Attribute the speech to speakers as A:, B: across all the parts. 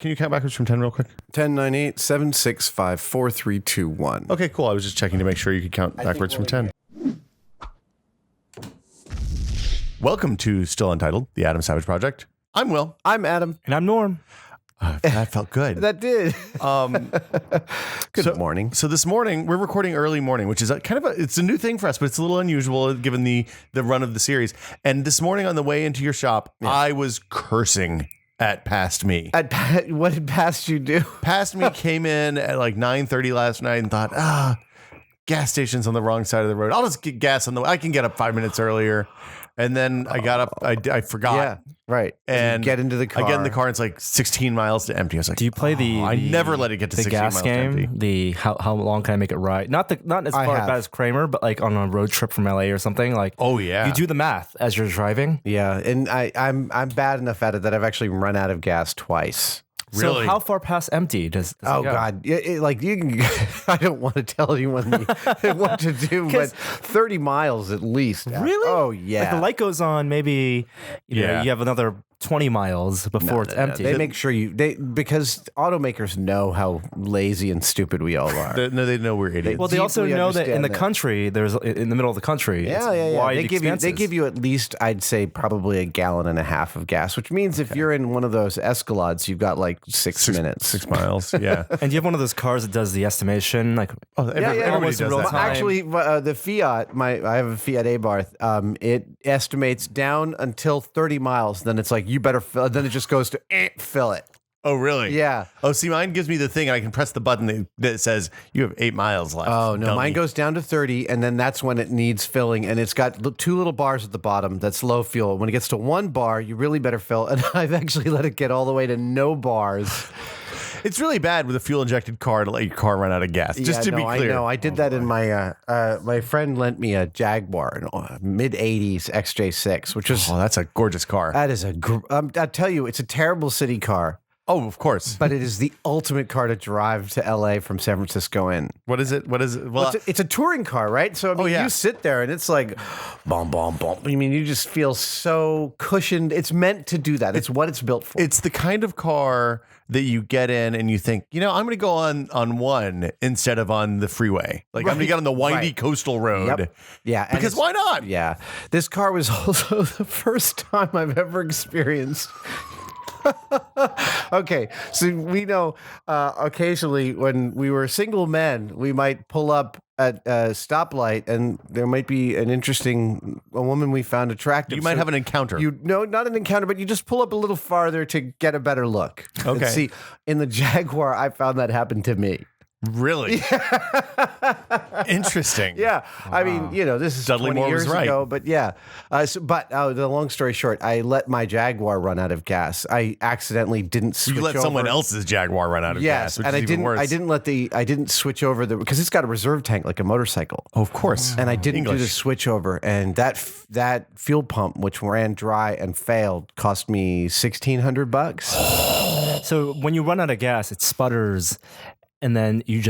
A: Can you count backwards from 10 real quick?
B: 10, 9, 8, 7, 6, 5, 4, 3, 2, 1.
A: Okay, cool. I was just checking to make sure you could count backwards from 10. Welcome to Still Untitled, the Adam Savage Project. I'm Will.
B: I'm Adam.
C: And I'm Norm.
A: That felt good.
B: That did. Good morning.
A: So this morning, we're recording early morning, which is it's a new thing for us, but it's a little unusual given the run of the series. And this morning on the way into your shop, I was cursing at Past Me.
B: What did Past you do?
A: Past Me came in at like 9:30 last night and thought, gas station's on the wrong side of the road. I'll just get gas I can get up 5 minutes earlier. And then I got up, I forgot.
B: Yeah, right.
A: And
B: you get into the car.
A: I get in the car and it's like 16 miles to empty. I was like,
C: Do you play
A: I never let it get to
C: the
A: 16
C: gas
A: miles
C: game?
A: to empty.
C: The how long can I make it right? Not as far bad as Kramer, but like on a road trip from LA or something. Like,
A: oh yeah,
C: you do the math as you're driving.
B: Yeah, and I'm bad enough at it that I've actually run out of gas twice.
A: Really?
C: So how far past empty does it go?
B: God, like you can. I don't want to tell anyone what to do, but 30 miles at least.
C: Really?
B: Oh yeah.
C: Like the light goes on, maybe you have another 20 miles before it's empty.
B: They make sure because automakers know how lazy and stupid we all are.
A: They know we're idiots.
C: Well, they also know that in the country, there's in the middle of the country.
B: Yeah. They give you at least, I'd say, probably a gallon and a half of gas, which means if you're in one of those Escalades, you've got like 6 minutes,
A: 6 miles. Yeah.
C: And you have one of those cars that does the estimation, like
A: everybody does that.
B: Actually, the Fiat, I have a Fiat Abarth. It estimates down until 30 miles. Then it's like you better fill. Then it just goes to fill it.
A: Oh, really?
B: Yeah.
A: Oh, see, mine gives me the thing, and I can press the button that says you have 8 miles left.
B: Oh, no.
A: Dummy.
B: Mine goes down to 30, and then that's when it needs filling. And it's got 2 little bars at the bottom. That's low fuel. When it gets to 1 bar, you really better fill. And I've actually let it get all the way to no bars.
A: It's really bad with a fuel-injected car to let your car run out of gas. Just to be clear.
B: I know. I did that in my my friend lent me a Jaguar, mid-'80s XJ6, which was...
A: Oh, that's a gorgeous car.
B: That is I tell you, it's a terrible city car.
A: Oh, of course.
B: But it is the ultimate car to drive to LA from San Francisco in.
A: What is it? Well,
B: it's a touring car, right? So, I mean, you sit there and it's like, boom, boom, boom. I mean, you just feel so cushioned. It's meant to do that. It's what it's built for.
A: It's the kind of car that you get in and you think, I'm going to go on one instead of on the freeway. Like, I'm going to get on the windy coastal road.
B: Yep. Yeah.
A: Because why not?
B: Yeah. This car was also the first time I've ever experienced... Okay, so we know occasionally when we were single men, we might pull up at a stoplight and there might be a woman we found attractive.
A: You might have an encounter.
B: No, not an encounter, but you just pull up a little farther to get a better look.
A: Okay.
B: And see, in the Jaguar, I found that happen to me.
A: Really? Interesting.
B: Yeah. Wow. I mean, this is
A: Dudley
B: 20
A: Moore
B: years
A: was right.
B: ago, but yeah. But the long story short, I let my Jaguar run out of gas. I accidentally didn't switch over.
A: You let someone else's Jaguar run out of gas, which
B: and
A: is even worse.
B: I didn't switch over because it's got a reserve tank like a motorcycle.
A: Oh, of course.
B: And I didn't do the switch over, and that fuel pump, which ran dry and failed, cost me $1,600.
C: So when you run out of gas, it sputters. And then you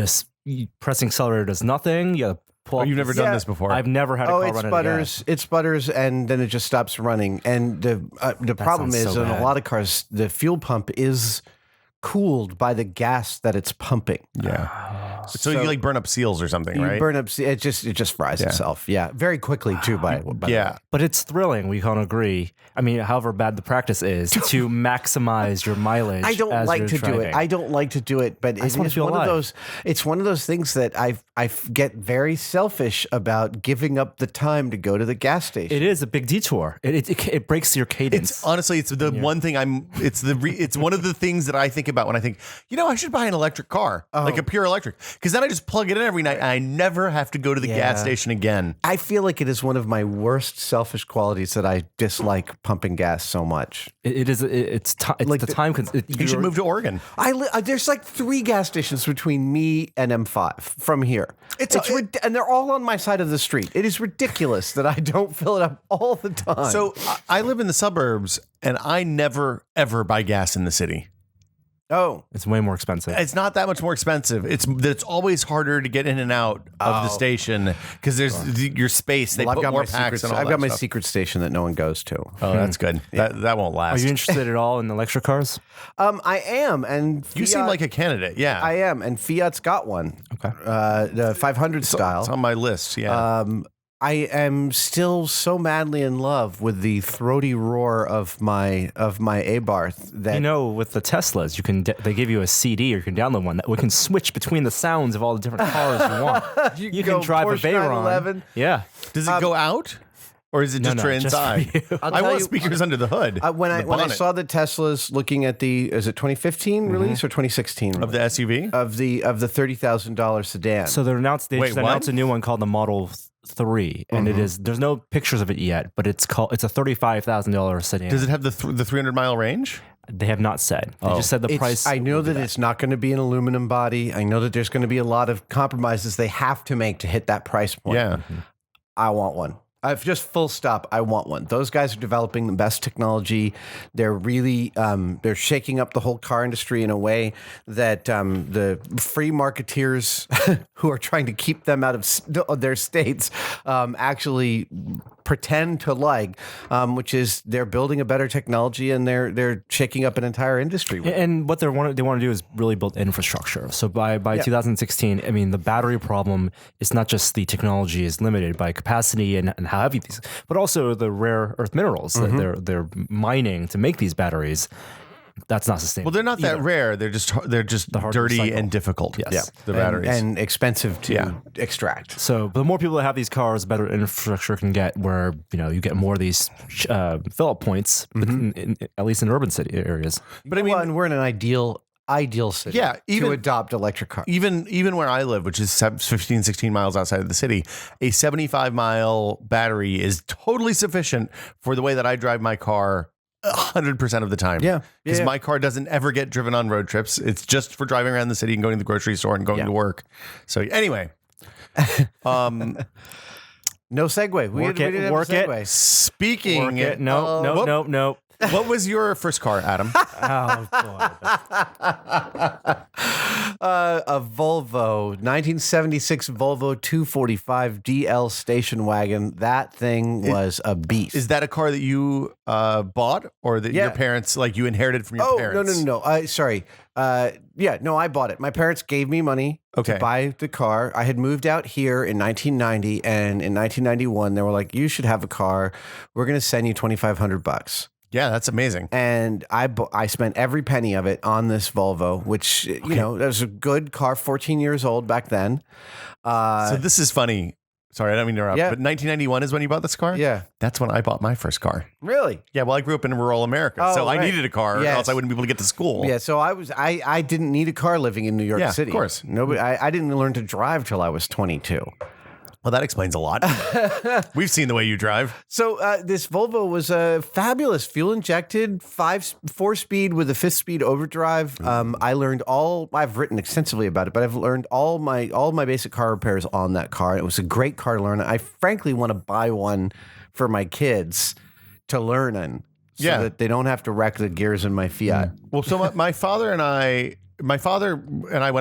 C: pressing accelerator does nothing. You pull.
A: You've never done this before.
C: I've never had a car run out of gas.
B: It sputters, and then it just stops running. And the problem is, in a lot of cars, the fuel pump is cooled by the gas that it's pumping.
A: Yeah. So you like burn up seals or something, right?
B: You burn up. It just fries itself. Yeah, very quickly too. By
C: but it's thrilling. We can't agree. I mean, however bad the practice is, to maximize your mileage.
B: I don't like to do it. I don't like to do it, but it's one of those. It's one of those things that I get very selfish about giving up the time to go to the gas station.
C: It is a big detour. It breaks your cadence.
A: It's honestly, it's the one thing it's one of the things that I think about when I think, I should buy an electric car, like a pure electric. Because then I just plug it in every night and I never have to go to the gas station again.
B: I feel like it is one of my worst selfish qualities that I dislike pumping gas so much.
C: It's like the time.
A: You should move to Oregon.
B: There's like 3 gas stations between me and M5 from here. And they're all on my side of the street. It is ridiculous that I don't fill it up all the time.
A: So I live in the suburbs and I never, ever buy gas in the city.
B: Oh,
C: It's way more expensive.
A: It's not that much more expensive. It's that it's always harder to get in and out of the station because there's your space. They
B: well,
A: put more packs and all
B: I've
A: that
B: got my
A: stuff.
B: secret station that no one goes to.
A: Oh, that's good. That won't
C: Are
A: last.
C: you interested at all in electric cars?
B: I am, and
A: You seem like a candidate. Yeah,
B: I am, and Fiat's got one.
C: Okay.
B: The 500 style.
A: it's on my list. Yeah.
B: I am still so madly in love with the throaty roar of my Abarth that
C: You know, with the Teslas, you can they give you a CD or you can download one that we can switch between the sounds of all the different cars you want. You
B: go
C: can drive
B: Porsche
C: a Veyron.
B: 911.
C: Yeah.
A: Does it go out, or is it just
C: no,
A: for
C: just for
A: inside?
C: you.
A: I
B: tell
A: want
B: you-
A: speakers under the hood.
B: when I
A: bonnet
B: saw the Teslas looking at the 2015 release or 2016
A: of the SUV.
B: of the $30,000 sedan.
C: So they announced
A: Wait,
C: just announced
A: what?
C: a new one called the Model 3, and there's no pictures of it yet, but it's a $35,000 sedan.
A: Does it have the 300-mile range?
C: They have not said. They just said the price.
B: I know that it's not going to be an aluminum body. I know that there's going to be a lot of compromises they have to make to hit that price point.
A: Yeah.
B: I want one. I've just full stop. I want one. Those guys are developing the best technology. They're really they're shaking up the whole car industry in a way that the free marketeers who are trying to keep them out of their states actually pretend to like, which is they're building a better technology and they're shaking up an entire industry. With it.
C: And what they want to do is really build infrastructure. So by 2016, I mean, the battery problem is not just the technology is limited by capacity and how heavy these, but also the rare earth minerals that they're mining to make these batteries. That's not sustainable.
A: Well, they're not that rare. They're just
C: hard to
A: dirty
C: recycle.
A: and difficult.
C: Yes.
A: The batteries.
B: and expensive to extract.
C: So the more people that have these cars, the better infrastructure can get. Where you get more of these fill-up points, but at least in urban city areas.
A: But I mean,
B: and we're in an ideal city to adopt electric cars.
A: even where I live, which is 15, 16 miles outside of the city, a 75-mile battery is totally sufficient for the way that I drive my car 100% of the time.
B: Yeah.
A: Because
B: Yeah.
A: my car doesn't ever get driven on road trips. It's just for driving around the city and going to the grocery store and going to work. So anyway,
B: No segue. We didn't have a segue.
A: speaking,
C: No.
A: what was your first car, Adam?
C: Oh boy.
B: A Volvo, 1976 Volvo 245 DL station wagon. That thing was a beast.
A: Is that a car that you bought or that your parents, like you inherited from your parents?
B: No. Sorry. I bought it. My parents gave me money to buy the car. I had moved out here in 1990, and in 1991, they were like, "You should have a car. We're going to send you $2,500."
A: Yeah, that's amazing.
B: And I spent every penny of it on this Volvo, which that was a good car, 14 years old back then.
A: So this is funny. Sorry, I don't mean to interrupt.
B: Yeah.
A: But 1991 is when you bought this car?
B: Yeah.
A: That's when I bought my first car.
B: Really?
A: Yeah, well, I grew up in rural America,
B: Oh,
A: so I
B: right.
A: needed a car, or
B: Yes.
A: else I wouldn't be able to get to school.
B: Yeah, so I didn't need a car living in New York
A: Yeah,
B: City.
A: of course.
B: Nobody. I didn't learn to drive till I was 22.
A: Well, that explains a lot. We've seen the way you drive.
B: So this Volvo was fabulous, fuel injected, 4-speed with a 5th-speed overdrive. I learned I've written extensively about it, but I've learned all my basic car repairs on that car. It was a great car to learn. I frankly want to buy one for my kids to learn in, so that they don't have to wreck the gears in my Fiat.
A: Well, so my father and I went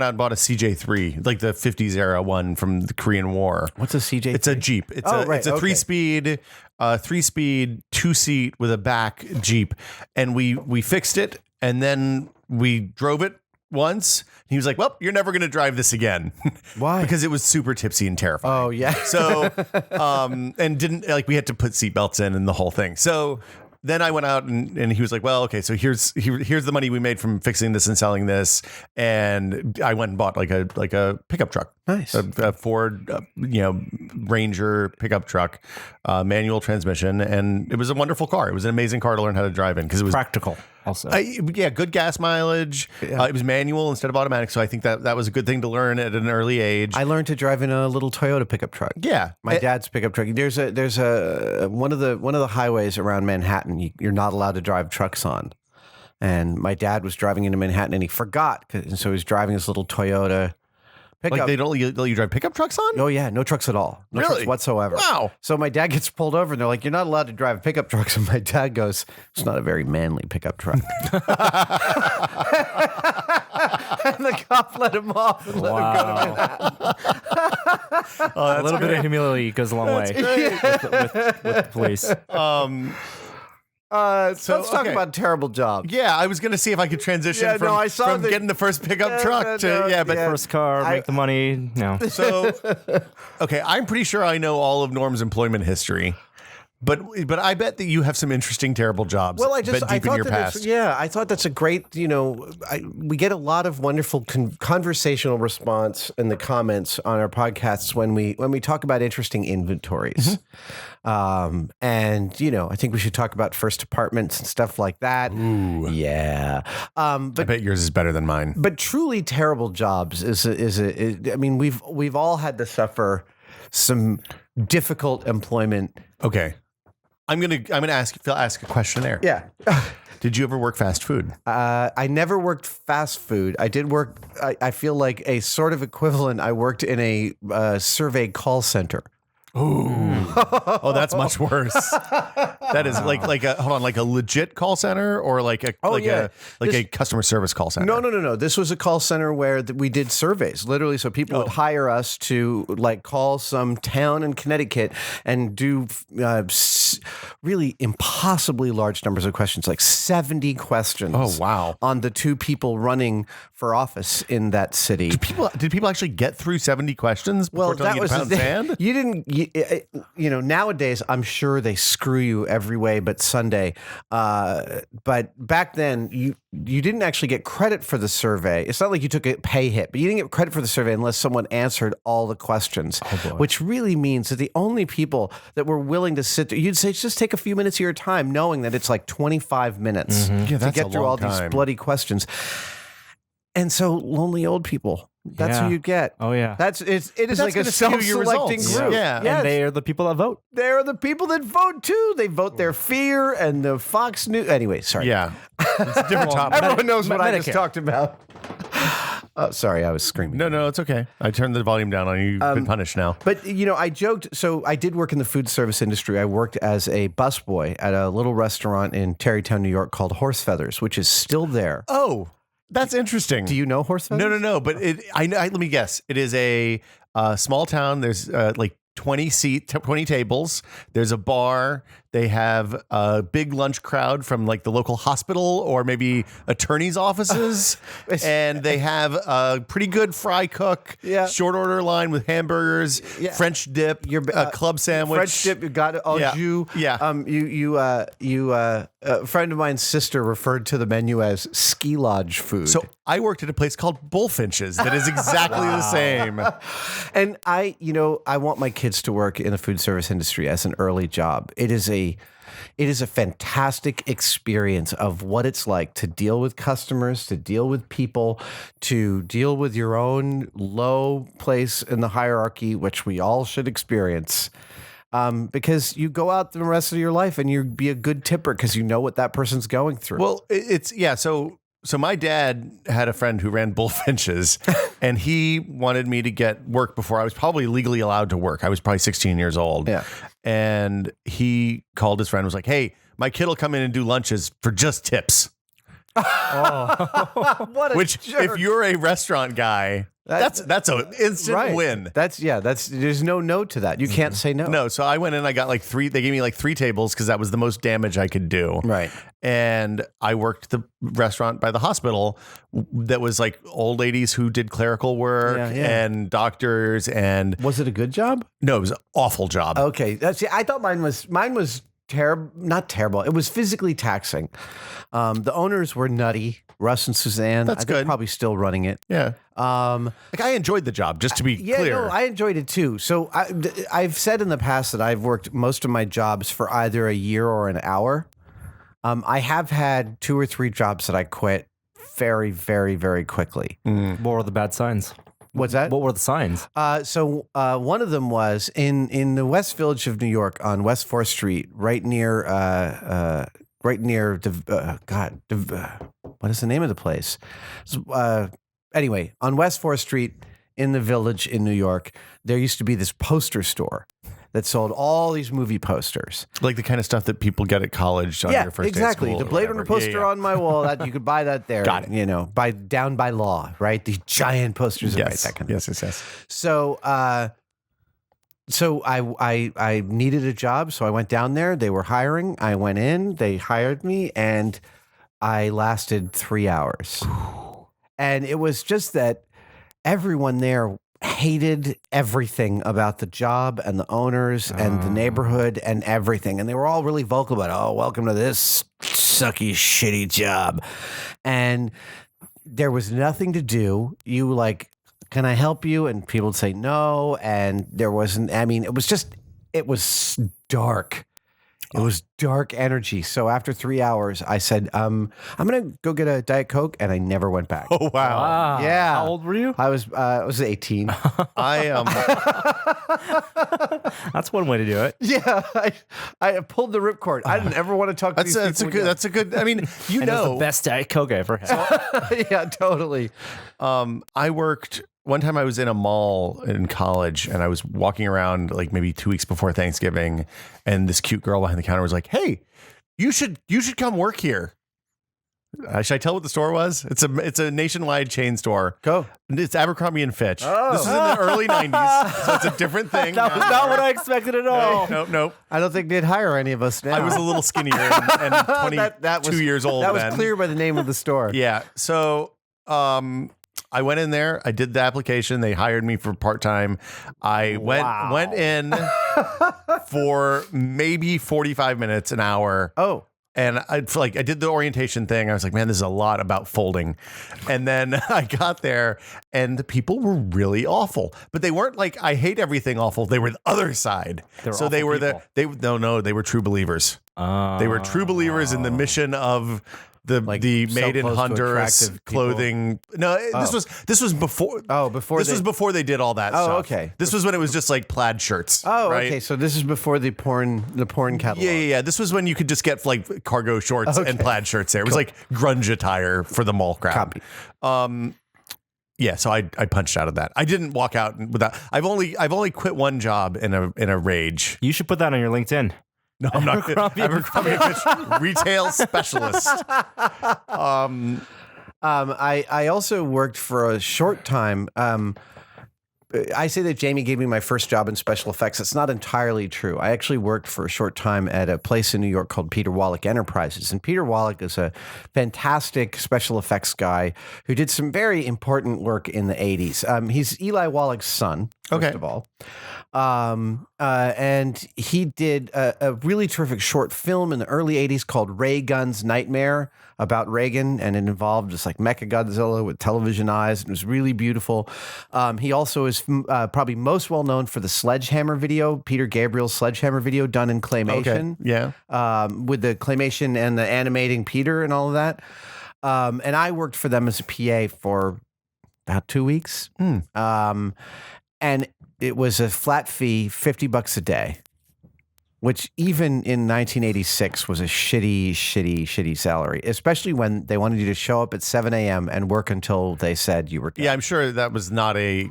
A: out and bought a CJ3, like the 50s era one from the Korean War.
B: What's a CJ?
A: It's a Jeep. It's
B: right,
A: a
B: okay.
A: 3-speed, 2-seat with a back Jeep, and we fixed it, and then we drove it once. He was like, "Well, you're never going to drive this again."
B: Why?
A: Because it was super tipsy and terrifying.
B: Oh yeah.
A: So, and didn't we had to put seatbelts in and the whole thing. So then I went out and he was like, "Well, okay, so here's the money we made from fixing this and selling this." And I went and bought like a pickup truck.
B: Nice.
A: A Ford, Ranger pickup truck, manual transmission, and it was a wonderful car. It was an amazing car to learn how to drive in because it was
C: Practical also.
A: good gas mileage. It was manual instead of automatic, so I think that was a good thing to learn at an early age.
B: I learned to drive in a little Toyota pickup truck.
A: Yeah,
B: My dad's pickup truck. There's a one of the highways around Manhattan you're not allowed to drive trucks on. And my dad was driving into Manhattan and he forgot, and so he was driving his little Toyota pickup.
A: Like they don't let you drive pickup trucks on?
B: Oh yeah, no trucks at all. No
A: Really?
B: trucks whatsoever.
A: Wow.
B: So my dad gets pulled over and they're like, "You're not allowed to drive pickup trucks." And my dad goes, "It's not a very manly pickup truck." the cop let him off and let him go to Manhattan.
C: A little bit of humility goes a long way with the police.
B: Let's talk
A: okay.
B: about terrible jobs.
A: Yeah, I was gonna see if I could transition
B: Yeah, no, I saw
A: from
B: the-
A: getting the first pickup truck to but
C: First car, make the money. No.
A: so okay, I'm pretty sure I know all of Norm's employment history. But I bet that you have some interesting terrible jobs.
B: Well, I
A: deep
B: thought
A: in your
B: that
A: past.
B: I thought that's a great. We get a lot of wonderful conversational response in the comments on our podcasts when we talk about interesting inventories. And I think we should talk about first apartments and stuff like that.
A: Ooh.
B: Yeah.
A: I bet yours is better than mine.
B: But truly terrible jobs I mean, we've all had to suffer some difficult employment.
A: Okay. I'm gonna ask a question there.
B: Yeah.
A: Did you ever work fast food?
B: I never worked fast food. I did work. I feel like a sort of equivalent. I worked in a survey call center.
A: Ooh. Oh, that's much worse. That is like a legit call center or like a customer service call center.
B: No. This was a call center where we did surveys, literally. So people would hire us to like call some town in Connecticut and do really impossibly large numbers of questions, like 70 questions.
A: Oh, wow.
B: On the two people running for office in that city.
A: Did people actually get through 70 questions before telling you to pound sand?
B: You didn't. Nowadays, I'm sure they screw you every way but Sunday. But back then, you didn't actually get credit for the survey. It's not like you took a pay hit, but you didn't get credit for the survey unless someone answered all the questions, which really means that the only people that were willing to sit there, you'd say, just take a few minutes of your time, knowing that it's like 25 minutes to get through all these bloody questions. And so lonely old people. That's who you get.
C: Oh yeah.
B: It is like a self-selecting group.
A: Yeah.
C: And they are the people that vote.
B: They're the people that vote too. They vote their fear and the Fox News. Anyway, sorry.
A: Yeah. It's a different topic.
B: Everyone knows what I
C: Medicare.
B: just talked about. Sorry, I was screaming.
A: No, it's okay. I turned the volume down on you. You've been punished now.
B: But, I joked. So I did work in the food service industry. I worked as a busboy at a little restaurant in Tarrytown, New York called Horse Feathers, which is still there.
A: Oh, that's interesting.
B: Do you know Horse Feathers?
A: No. But let me guess. It is a small town. There's like 20 tables. There's a bar. They have a big lunch crowd from like the local hospital or maybe attorney's offices. And they have a pretty good fry cook, short order line with hamburgers, French dip, a club sandwich.
B: French dip, you got it. Oh, jus. A friend of mine's sister referred to the menu as ski lodge food.
A: So I worked at a place called Bullfinches that is exactly the same.
B: And I want my kids to work in the food service industry as an early job. It is a fantastic experience of what it's like to deal with customers, to deal with people, to deal with your own low place in the hierarchy, which we all should experience. Because you go out the rest of your life and you be a good tipper because you know what that person's going through.
A: Well, So my dad had a friend who ran Bullfinches, and he wanted me to get work before I was probably legally allowed to work. I was probably 16 years old.
B: Yeah.
A: And he called his friend and was like, hey, my kid will come in and do lunches for just tips.
B: What a
A: Which,
B: jerk.
A: if you're a restaurant guy, that's an instant win.
B: There's no to that. You can't say no.
A: No, so I went in, I got like they gave me like 3 tables because that was the most damage I could do.
B: Right.
A: And I worked the restaurant by the hospital that was like old ladies who did clerical work and doctors and...
B: Was it a good job?
A: No, it was an awful job.
B: Okay. I thought mine was terrible. Not terrible. It was physically taxing. The owners were nutty. Russ and Suzanne.
A: That's
B: they're
A: good.
B: Probably still running it.
A: Yeah. Like I enjoyed the job, just to be clear.
B: No, I enjoyed it too. So I've said in the past that I've worked most of my jobs for either a year or an hour. I have had 2 or 3 jobs that I quit very, very, very quickly.
C: What were the bad signs?
B: What's that?
C: What were the signs?
B: So one of them was in the West Village of New York on West 4th Street, right near what is the name of the place? Anyway, on West 4th Street in the Village in New York, there used to be this poster store that sold all these movie posters.
A: Like the kind of stuff that people get at college on your first
B: exactly.
A: day of
B: The
A: school
B: Blade
A: or
B: Runner
A: whatever.
B: poster on my wall, that you could buy that there.
A: Got it.
B: You know, down by law, right? These giant posters, right?
A: Yes.
B: That kind of
A: Yes.
B: So, I needed a job, so I went down there. They were hiring. I went in. They hired me, and I lasted 3 hours. And it was just that everyone there hated everything about the job and the owners and the neighborhood and everything. And they were all really vocal about, oh, welcome to this sucky, shitty job. And there was nothing to do. You like, can I help you? And people would say no. And there wasn't, I mean, it was dark. It was dark energy. So after 3 hours, I said, I'm going to go get a Diet Coke. And I never went back.
A: Oh, wow.
C: Wow.
B: Yeah.
C: How old were you?
B: I was 18.
A: I am.
C: That's one way to do it.
B: Yeah. I pulled the ripcord. I didn't ever want to talk to these people
A: That's a good. I mean, you
C: And it was
A: know,
C: the best Diet Coke I ever had.
B: again. Yeah, totally.
A: I worked one time. I was in a mall in college, and I was walking around like maybe 2 weeks before Thanksgiving, and this cute girl behind the counter was like, "Hey, you should come work here." Should I tell what the store was? It's a nationwide chain store.
B: Go.
A: It's Abercrombie and Fitch.
B: Oh.
A: This was in the early '90s, so it's a different thing.
C: That was not what I expected at all.
A: No.
B: I don't think they'd hire any of us now.
A: I was a little skinnier and 22 years old.
B: That was
A: then.
B: clear by the name of the store.
A: Yeah. So I went in there. I did the application. They hired me for part-time. I went in for maybe 45 minutes, an hour.
B: Oh.
A: And I did the orientation thing. I was like, man, this is a lot about folding. And then I got there and the people were really awful, but they weren't like, I hate everything awful. They were the other side. So they were they were true believers. They were true believers in the mission of the maiden
B: so close to
A: hunters
B: attractive
A: clothing. No, this was before.
B: Oh, before
A: this was before they did all that.
B: Oh,
A: stuff.
B: okay.
A: This was when it was just like plaid shirts.
B: Oh,
A: right?
B: okay. So this is before the porn catalog.
A: Yeah. This was when you could just get like cargo shorts and plaid shirts there. It was like grunge attire for the mall crowd.
B: Copy.
A: Yeah, so I punched out of that. I didn't walk out without. I've only quit one job in a rage.
C: You should put that on your LinkedIn.
A: No, I'm not. Abercrombie and Fitch retail specialist.
B: I also worked for a short time. I say that Jamie gave me my first job in special effects. It's not entirely true. I actually worked for a short time at a place in New York called Peter Wallach Enterprises. And Peter Wallach is a fantastic special effects guy who did some very important work in the 80s. He's Eli Wallach's son, first of all. And he did a really terrific short film in the early 80s called Ray Gun's Nightmare about Reagan, and it involved just like Mechagodzilla with television eyes. It was really beautiful. He also is probably most well known for the Sledgehammer video, Peter Gabriel's Sledgehammer video done in claymation.
A: Okay. Yeah.
B: With the claymation and the animating Peter and all of that. And I worked for them as a PA for about 2 weeks. And it was a flat fee, $50 a day, which even in 1986 was a shitty salary, especially when they wanted you to show up at 7 a.m. and work until they said you were done.
A: Yeah, I'm sure that was not a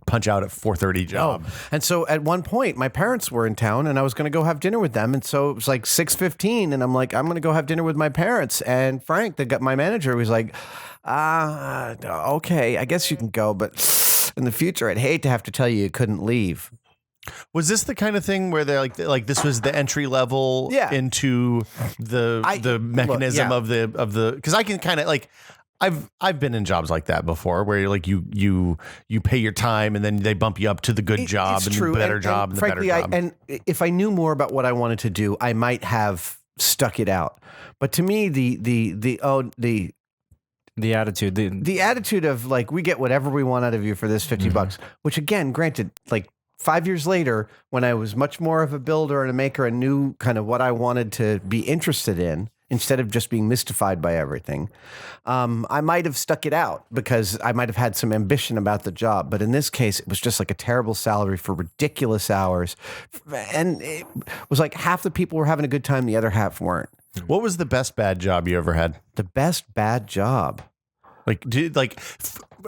A: punch out at 4:30 job.
B: Oh. And so at one point, my parents were in town and I was going to go have dinner with them. And so it was like 6:15 and I'm like, I'm going to go have dinner with my parents. And Frank, my manager, was like, okay, I guess you can go, but in the future, I'd hate to have to tell you couldn't leave.
A: Was this the kind of thing where they're like this was the entry level into the mechanism of the because I can kind of like I've been in jobs like that before where you're like you pay your time and then they bump you up to the good job and the better job and the better job.
B: And if I knew more about what I wanted to do, I might have stuck it out. But to me,
C: The attitude.
B: the attitude of like, we get whatever we want out of you for this $50, which again, granted, like 5 years later, when I was much more of a builder and a maker and knew kind of what I wanted to be interested in, instead of just being mystified by everything, I might have stuck it out because I might have had some ambition about the job. But in this case, it was just like a terrible salary for ridiculous hours. And it was like half the people were having a good time, the other half weren't.
A: What was the best bad job you ever had?
B: The best bad job.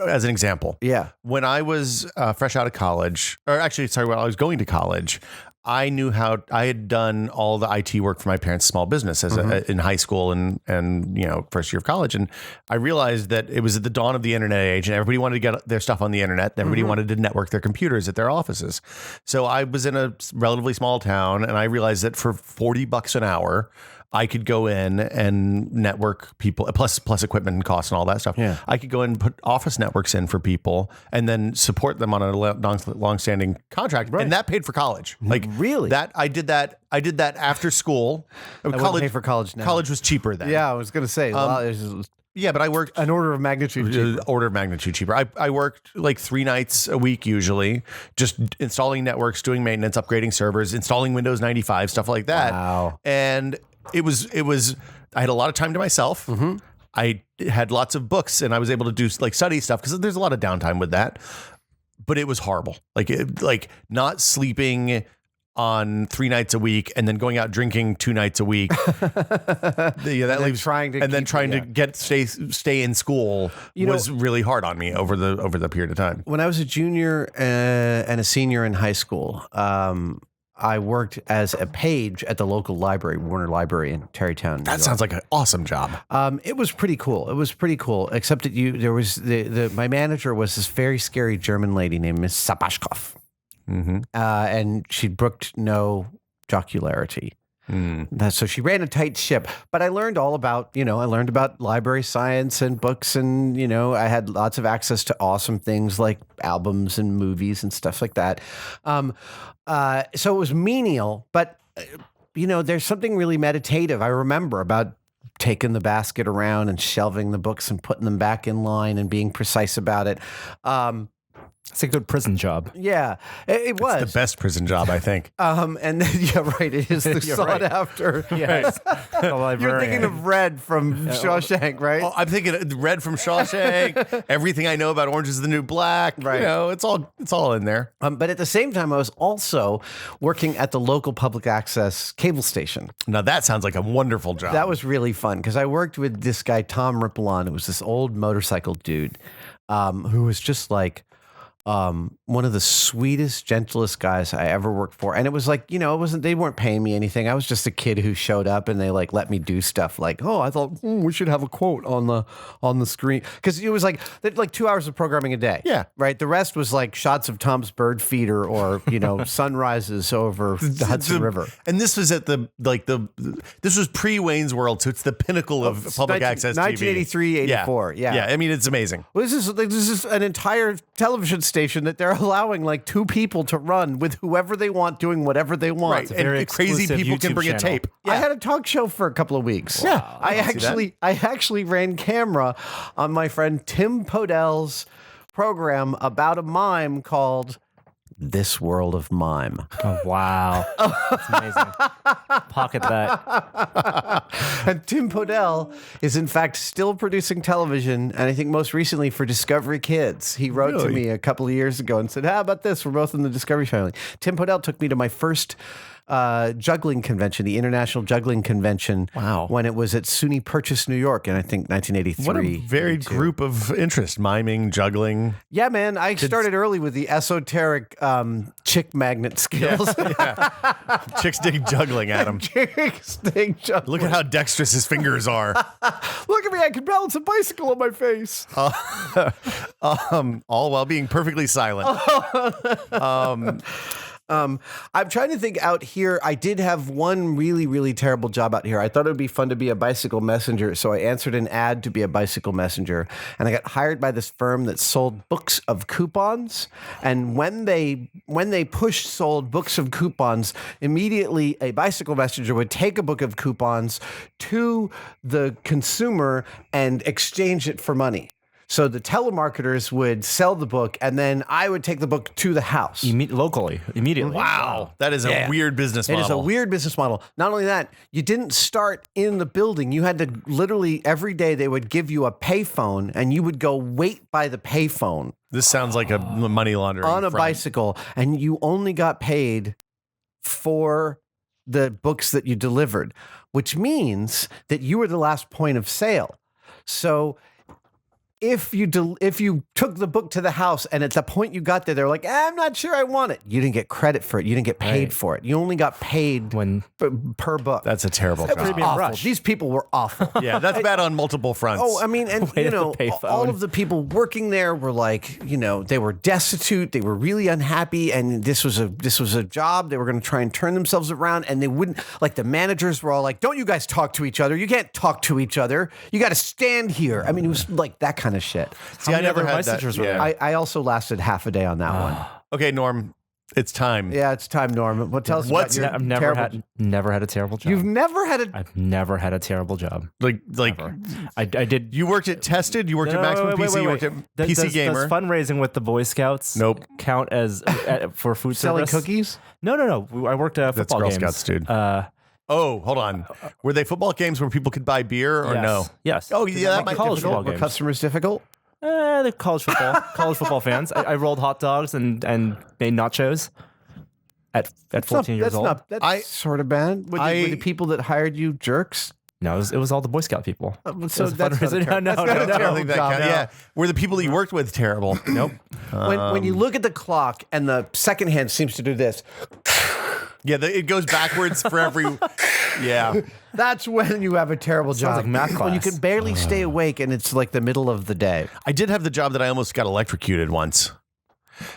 A: as an example.
B: Yeah.
A: When I was fresh out of college, or actually, sorry, when I was going to college, I knew how I had done all the IT work for my parents' small business as in high school and first year of college, and I realized that it was at the dawn of the internet age, and everybody wanted to get their stuff on the internet. And everybody wanted to network their computers at their offices. So I was in a relatively small town, and I realized that for $40 an hour, I could go in and network people, plus equipment and costs and all that stuff.
B: Yeah.
A: I could go in and put office networks in for people and then support them on a long-standing contract.
B: Right.
A: And that paid for college. Like
B: Really?
A: I did that after school.
B: wouldn't pay for college now.
A: College was cheaper then.
B: Yeah, I was going to say.
A: Yeah, but I worked
B: an order of magnitude cheaper.
A: order of magnitude cheaper. I worked like 3 nights a week usually, just installing networks, doing maintenance, upgrading servers, installing Windows 95, stuff like that.
B: Wow.
A: And it was I had a lot of time to myself. I had lots of books and I was able to do like study stuff because there's a lot of downtime with that. But it was horrible. Like not sleeping on 3 nights a week and then going out drinking 2 nights a week. That leaves trying to stay in school was really hard on me over the period of time.
B: When I was a junior and a senior in high school, I worked as a page at the local library, Warner Library in Tarrytown. New
A: That
B: York.
A: sounds like an awesome job.
B: It was pretty cool. Except that my manager was this very scary German lady named Miss Sabashkov. And she brooked no jocularity. So she ran a tight ship, but I learned all about, I learned about library science and books, and, I had lots of access to awesome things like albums and movies and stuff like that. So it was menial, but, there's something really meditative. I remember about taking the basket around and shelving the books and putting them back in line and being precise about it.
C: It's a good prison job.
B: Yeah, it was
A: the best prison job, I think.
B: And then, right, it is the sought after.
C: Yes.
B: You're thinking of Red from Shawshank, right?
A: Oh, I'm thinking of Red from Shawshank. Everything I know about Orange is the New Black.
B: Right.
A: It's all in there.
B: But at the same time, I was also working at the local public access cable station.
A: Now that sounds like a wonderful job.
B: That was really fun because I worked with this guy, Tom Rippelon, who was this old motorcycle dude who was just like one of the sweetest, gentlest guys I ever worked for. And it was like, they weren't paying me anything. I was just a kid who showed up and they like let me do stuff like, I thought we should have a quote on the screen. Cause it was like 2 hours of programming a day.
A: Yeah.
B: Right. The rest was like shots of Tom's bird feeder or, sunrises over the Hudson River.
A: And this was at this was pre Wayne's World. So it's the pinnacle of public access
B: 1983,
A: TV.
B: 84. Yeah.
A: Yeah. I mean, it's amazing.
B: Well, this is an entire television station that they're allowing like 2 people to run with whoever they want doing whatever they want.
A: Right. And crazy people can bring a tape.
B: I had a talk show for a couple of weeks.
A: Yeah.
B: I actually ran camera on my friend Tim Podell's program about a mime called This World of Mime.
C: Oh, wow. That's amazing. Pocket that.
B: And Tim Podell is, in fact, still producing television, and I think most recently for Discovery Kids. He wrote to me a couple of years ago and said, how about this? We're both in the Discovery family. Tim Podell took me to my first juggling convention, the International Juggling Convention.
A: Wow.
B: When it was at SUNY Purchase, New York, in I think 1983.
A: What a varied group of interest. Miming, juggling.
B: Yeah, man. I started early with the esoteric chick magnet skills.
A: Yeah. Chicks dig juggling at him.
B: Chicks dig juggling.
A: Look at how dexterous his fingers are.
B: Look at me. I can balance a bicycle on my face.
A: All while being perfectly silent.
B: I'm trying to think out here. I did have one really, really terrible job out here. I thought it would be fun to be a bicycle messenger. So I answered an ad to be a bicycle messenger. And I got hired by this firm that sold books of coupons. And when they sold books of coupons, immediately a bicycle messenger would take a book of coupons to the consumer and exchange it for money. So the telemarketers would sell the book, and then I would take the book to the house.
C: Locally, immediately.
A: Wow. That is a weird business model.
B: It is a weird business model. Not only that, you didn't start in the building. You had to literally every day they would give you a payphone, and you would go wait by the payphone.
A: This sounds like a money laundering
B: on a
A: front.
B: bicycle, and you only got paid for the books that you delivered, which means that you were the last point of sale. So if you took the book to the house and at the point you got there, they're like, I'm not sure I want it. You didn't get credit for it. You didn't get paid for it. You only got paid per book.
A: That's a terrible
B: That was
A: job.
B: awful.
C: rush.
B: These people were awful.
A: Yeah, that's bad on multiple fronts.
B: Oh, I mean, and
C: Way
B: you
C: to
B: know,
C: the
B: all
C: payphone.
B: of the people working there were like, you know, they were destitute, they were really unhappy, and this was a job. They were going to try and turn themselves around, and they wouldn't. Like the managers were all like, "Don't you guys talk to each other? You can't talk to each other. You got to stand here." I mean, it was like that kind of shit.
A: See, I never had that.
C: messengers were
A: Yeah.
C: there?
B: I also lasted half a day on that one.
A: Okay, Norm, it's time.
B: Yeah, it's time, Norm. What tells us
A: What's-
B: about your
C: I've never had a terrible job.
B: You've never had a.
C: I've never had a terrible job.
A: Like
C: I did.
A: you worked at Tested, you worked at Maximum PC, you worked at PC Gamer.
C: Does fundraising with the Boy Scouts
A: Nope.
C: count as for food
B: Selling
C: service?
B: cookies?
C: No. I worked at
A: That's
C: football
A: Girl
C: games.
A: Scouts, dude. Oh, hold on. Were they football games where people could buy beer or
C: Yes.
A: no?
C: Yes.
A: Oh, yeah, that might be
C: college
A: difficult.
C: football
B: Were
C: games.
B: customers difficult?
C: The college football fans. I rolled hot dogs and made nachos at 14 years old.
B: That's sort of bad. Were the people that hired you jerks?
C: No, it was all the Boy Scout people.
B: So
C: It was a
B: that's not a
C: fundraiser.
B: ter-
C: No,
B: that's not
C: no,
B: a
C: no.
A: I don't
B: terrible
A: think that
B: job.
A: counts. Yeah. Were the people that you worked with terrible? Nope.
B: When you look at the clock and the second hand seems to do this,
A: Yeah, it goes backwards for every. Yeah.
B: that's when you have a terrible job.
C: like math
B: When you
C: class.
B: can barely stay awake and it's like the middle of the day.
A: I did have the job that I almost got electrocuted once.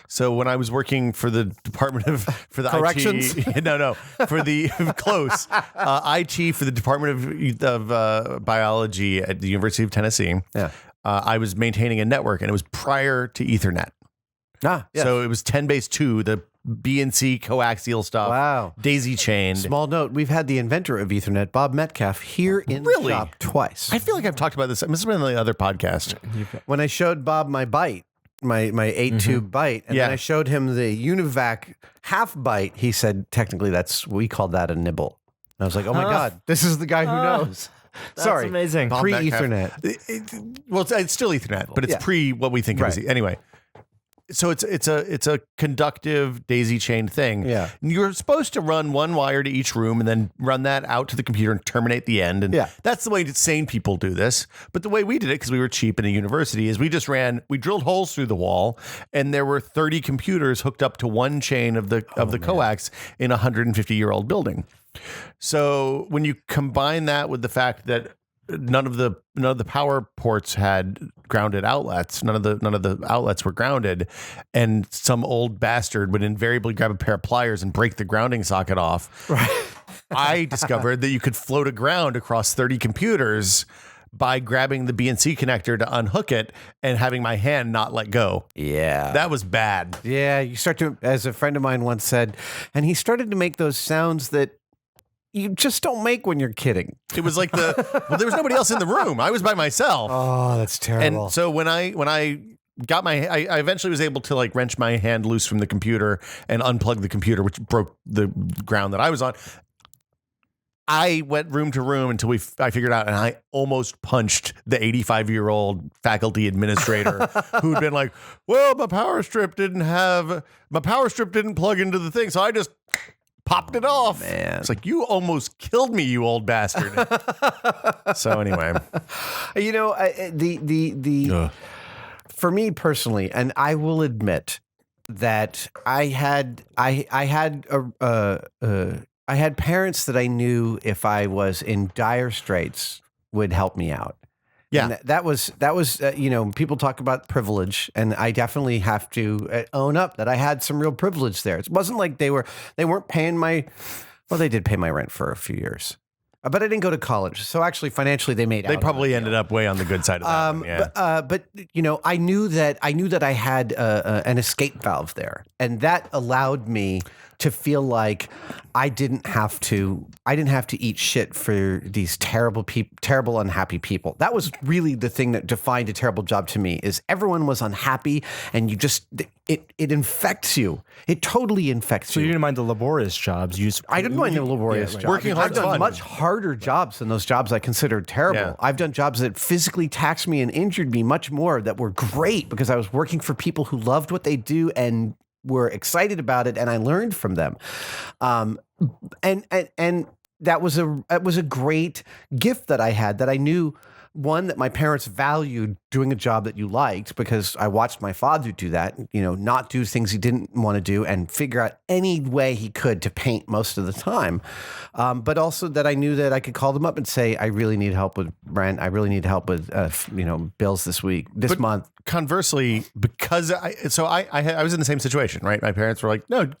A: So when I was working for the Department of for the
B: Corrections?
A: IT, no, for the close IT for the Department of Biology at the University of Tennessee.
B: Yeah.
A: I was maintaining a network, and it was prior to Ethernet.
B: Ah, yes.
A: So it was 10 base 2, the BNC coaxial stuff.
B: Wow.
A: Daisy chained.
B: Small note, we've had the inventor of Ethernet, Bob Metcalf, here in
A: Really?
B: the shop twice.
A: I feel like I've talked about this. It must have been on the other podcast.
B: When I showed Bob my byte, my 8-tube byte, and
A: Yeah.
B: then I showed him the Univac half byte, he said, technically, we call that a nibble. And I was like, oh my God, this is the guy who knows. Sorry.
C: amazing.
A: Bob Metcalf.
B: Pre-Ethernet.
A: Well, it's still Ethernet, but it's
B: Yeah.
A: pre what we think of as anyway. So it's a conductive daisy chain thing.
B: Yeah.
A: And you're supposed to run one wire to each room and then run that out to the computer and terminate the end. And
B: Yeah.
A: that's the way that sane people do this. But the way we did it, because we were cheap in a university, is we drilled holes through the wall, and there were 30 computers hooked up to one chain of the coax in a 150-year-old building. So when you combine that with the fact that none of the power ports had grounded outlets, none of the outlets were grounded, and some old bastard would invariably grab a pair of pliers and break the grounding socket off. Right. I discovered that you could float a ground across 30 computers by grabbing the BNC connector to unhook it and having my hand not let go.
B: Yeah.
A: That was bad.
B: Yeah, you start to, as a friend of mine once said, and he started to make those sounds that you just don't make when you're kidding.
A: It was like there was nobody else in the room. I was by myself.
B: Oh, that's terrible.
A: And so when I got I eventually was able to like wrench my hand loose from the computer and unplug the computer, which broke the ground that I was on. I went room to room until I figured out, and I almost punched the 85-year-old faculty administrator who'd been like, well, my power strip didn't plug into the thing, so I just popped it off.
B: Man.
A: It's like, you almost killed me, you old bastard. So anyway.
B: You know, for me personally, and I will admit that I had parents that I knew if I was in dire straits would help me out.
A: Yeah.
B: And that was you know, people talk about privilege, and I definitely have to own up that I had some real privilege there. It wasn't like they weren't paying they did pay my rent for a few years, but I didn't go to college. So actually, financially, they made out.
A: They probably ended up way on the good side of that one, yeah.
B: But you know, I knew that I had an escape valve there, and that allowed me to feel like I didn't have to eat shit for these terrible, unhappy people. That was really the thing that defined a terrible job to me. Is everyone was unhappy, and it infects you. It totally infects
C: So
B: you.
C: you didn't mind the laborious jobs.
B: I didn't mind the laborious jobs.
A: Working hard's
B: I've done
A: fun.
B: much harder jobs than those jobs I considered terrible.
A: Yeah.
B: I've done jobs that physically taxed me and injured me much more, that were great because I was working for people who loved what they do and were excited about it, and I learned from them. And that was a great gift that I had, that I knew one, that my parents valued doing a job that you liked, because I watched my father do that, not do things he didn't want to do and figure out any way he could to paint most of the time. But also that I knew that I could call them up and say, I really need help with rent. I really need help with, bills this month.
A: Conversely, because I was in the same situation, right? My parents were like, no,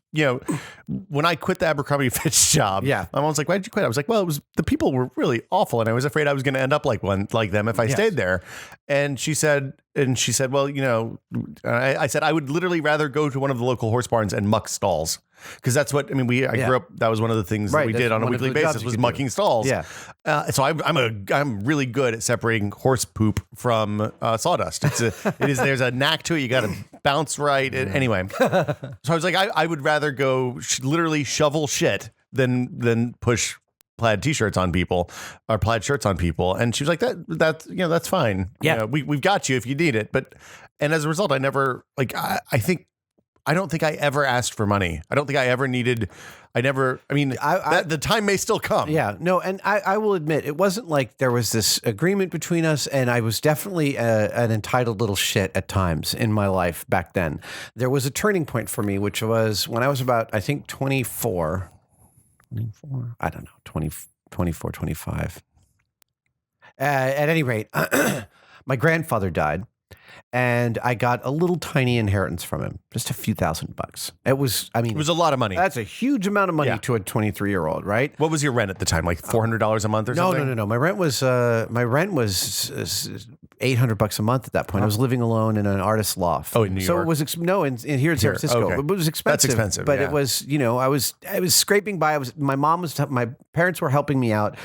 A: when I quit the Abercrombie & Fitch job, my mom was like, why did you quit? I was like, well, the people were really awful, and I was afraid I was going to end up like them if I stayed there. And she said, well, I said I would literally rather go to one of the local horse barns and muck stalls. Because that's what I grew up. That was one of the things that we did on a weekly basis was mucking stalls. Yeah. So I'm really good at separating horse poop from sawdust. There's a knack to it. You got to bounce right. Anyway, so I was like, I would rather go literally shovel shit than push plaid t-shirts on people or plaid shirts on people. And she was like, that's fine.
C: Yeah.
A: We've got you if you need it. And as a result, I never I don't think I ever asked for money. I don't think I ever needed. The time may still come.
B: Yeah, no, and I will admit, it wasn't like there was this agreement between us, and I was definitely an entitled little shit at times in my life back then. There was a turning point for me, which was when I was about, I think, 24, I don't know, 20, 24, 25. At any rate, my grandfather died. And I got a little tiny inheritance from him, just a few $1,000. It was
A: a lot of money.
B: That's a huge amount of money to a 23-year-old, right?
A: What was your rent at the time? Like $400 a month or something?
B: No. My rent was $800 a month at that point. I was living alone in an artist's loft.
A: Oh, in New York.
B: So it was here in San Francisco.
A: Okay.
B: It was expensive.
A: That's expensive.
B: But it was, I was scraping by. My parents were helping me out.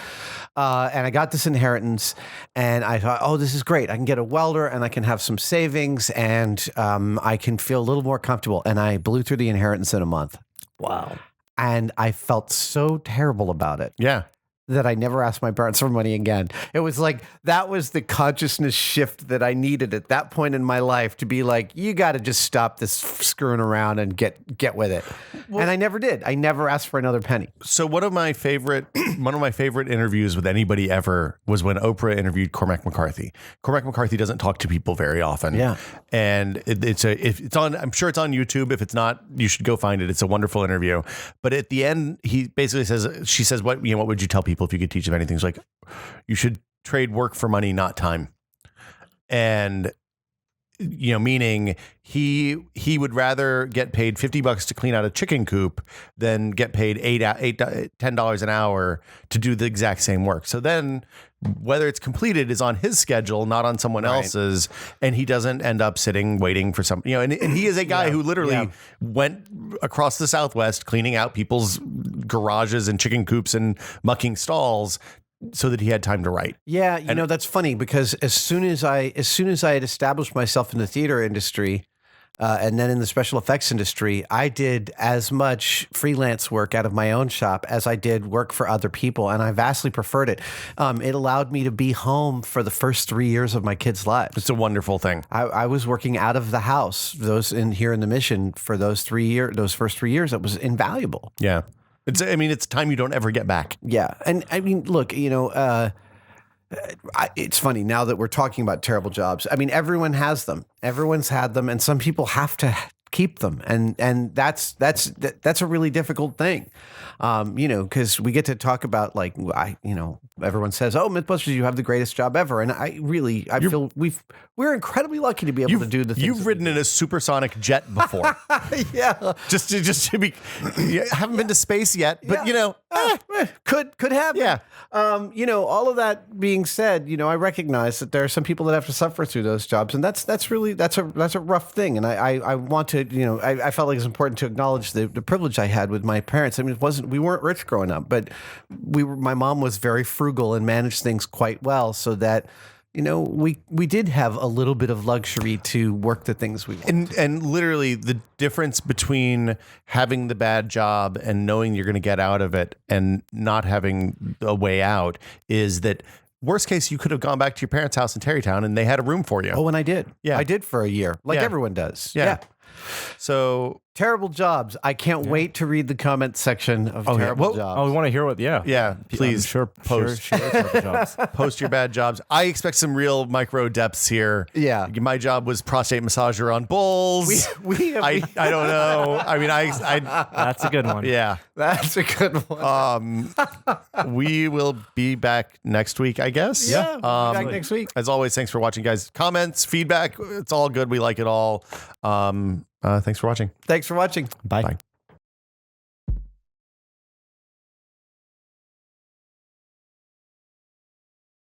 B: And I got this inheritance, and I thought, oh, this is great. I can get a welder, and I can have some savings, and I can feel a little more comfortable. And I blew through the inheritance in a month.
C: Wow.
B: And I felt so terrible about it.
A: Yeah.
B: That I never asked my parents for money again. It was like, that was the consciousness shift that I needed at that point in my life, to be like, you got to just stop this screwing around and get with it. Well, and I never did. I never asked for another penny.
A: So one of my favorite interviews with anybody ever was when Oprah interviewed Cormac McCarthy. Cormac McCarthy doesn't talk to people very often.
B: Yeah.
A: And I'm sure it's on YouTube. If it's not, you should go find it. It's a wonderful interview. But at the end, he basically she says, what would you tell people if you could teach them anything? It's like, you should trade work for money, not time. And meaning he would rather get paid $50 to clean out a chicken coop than get paid $10 an hour to do the exact same work. So then whether it's completed is on his schedule, not on someone else's, and he doesn't end up waiting for some, and he is a guy who literally went across the Southwest cleaning out people's garages and chicken coops and mucking stalls so that he had time to write.
B: Yeah, that's funny, because as soon as I had established myself in the theater industry, and then in the special effects industry, I did as much freelance work out of my own shop as I did work for other people, and I vastly preferred it. It allowed me to be home for the first 3 years of my kids' lives.
A: It's a wonderful thing.
B: I was working out of the house, here in the Mission for those first 3 years. That was invaluable.
A: Yeah. It's time you don't ever get back.
B: Yeah. And look, it's funny now that we're talking about terrible jobs. Everyone has them. Everyone's had them, and some people have to keep them, and that's a really difficult thing, because we get to talk about, like, everyone says, "Oh, Mythbusters, you have the greatest job ever," and I feel we're incredibly lucky to be able to do the things.
A: You've ridden in a supersonic jet before.
B: Yeah,
A: just to be. You haven't been to space yet, but
B: could happen.
A: Yeah.
B: All of that being said, I recognize that there are some people that have to suffer through those jobs, and that's a rough thing. And I want to, I felt like it's important to acknowledge the privilege I had with my parents. We weren't rich growing up, but my mom was very frugal and managed things quite well, so that, we did have a little bit of luxury to work the things we wanted.
A: And literally the difference between having the bad job and knowing you're going to get out of it and not having a way out is that, worst case, you could have gone back to your parents' house in Tarrytown and they had a room for you.
B: Oh, and I did.
A: Yeah.
B: I did for a year, like everyone does.
A: Yeah. So
B: Terrible jobs. I can't wait to read the comment section of
A: yeah.
B: terrible
A: Well,
B: jobs.
C: Oh, we want to hear what? Yeah.
A: Yeah, please post.
C: Sure, jobs.
A: Post your bad jobs. I expect some real micro depths here.
B: Yeah.
A: My job was prostate massager on bulls. I don't know. I mean, I
C: That's a good one.
A: yeah.
B: That's a good one.
A: We will be back next week, I guess.
B: Yeah, we'll be back next week.
A: As always, thanks for watching, guys. Comments, feedback, it's all good. We like it all. Thanks for watching.
B: Thanks for watching.
C: Bye.
A: Bye.